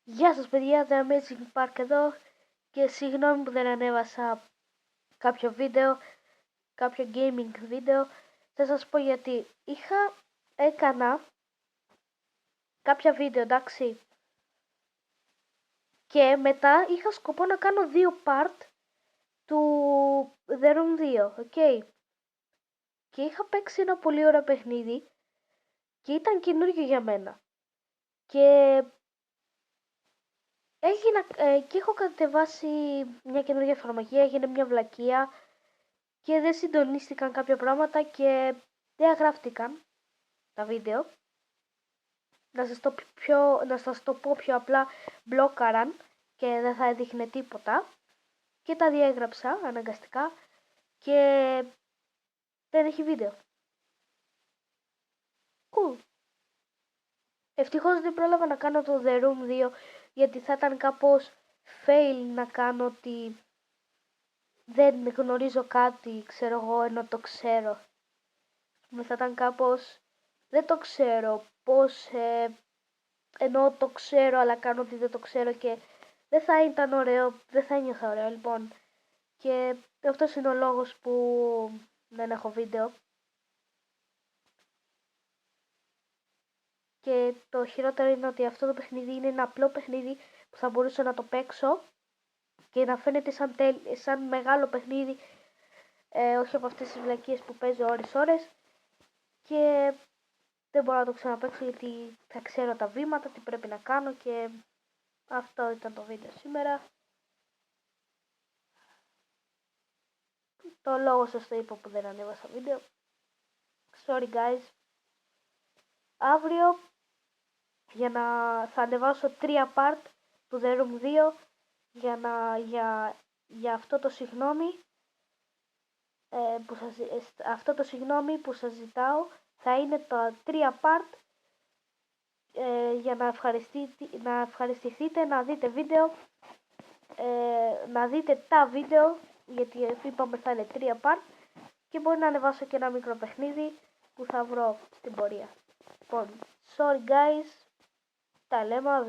Γεια σας παιδιά, The Amazing Park εδώ και συγγνώμη που δεν ανέβασα κάποιο βίντεο, κάποιο gaming βίντεο. Θα σας πω γιατί έκανα κάποια βίντεο, εντάξει, και μετά είχα σκοπό να κάνω 2 part του The Room 2, ok. Και είχα παίξει ένα πολύ ωραίο παιχνίδι και ήταν καινούργιο για μένα. Και και έχω κατεβάσει μια καινούργια εφαρμογή, έγινε μια βλακεία και δεν συντονίστηκαν κάποια πράγματα και δεν αγράφτηκαν τα βίντεο. Να σας το πω πιο απλά, μπλόκαραν και δεν θα έδειχνε τίποτα και τα διέγραψα αναγκαστικά και δεν έχει βίντεο. Cool. Ευτυχώς δεν πρόλαβα να κάνω το The Room 2 γιατί θα ήταν κάπως fail να κάνω ότι δεν γνωρίζω κάτι, ξέρω εγώ, ενώ το ξέρω. Θα ήταν κάπως, δεν το ξέρω πώς, ενώ το ξέρω αλλά κάνω ότι δεν το ξέρω και δεν θα ήταν ωραίο, δεν θα ένιωθα ωραίο λοιπόν. Και αυτός είναι ο λόγος που δεν έχω βίντεο. Και το χειρότερο είναι ότι αυτό το παιχνίδι είναι ένα απλό παιχνίδι που θα μπορούσα να το παίξω και να φαίνεται σαν μεγάλο παιχνίδι, όχι από αυτές τις βλακίες που παίζω ώρες και δεν μπορώ να το ξαναπαίξω γιατί θα ξέρω τα βήματα, τι πρέπει να κάνω και αυτό ήταν το βίντεο σήμερα. Το λόγο σας το είπα που δεν ανέβασα βίντεο. Sorry guys. Αύριο θα ανεβάσω 3 part του The Room 2 για αυτό το συγγνώμη. Αυτό το συγγνώμη που σας ζητάω θα είναι τα 3 part για να ευχαριστηθείτε, να δείτε βίντεο, να δείτε τα βίντεο γιατί είπαμε θα είναι 3 part και μπορεί να ανεβάσω και ένα μικρό παιχνίδι που θα βρω στην πορεία. Λοιπόν, sorry guys, τα λέμε αύριο.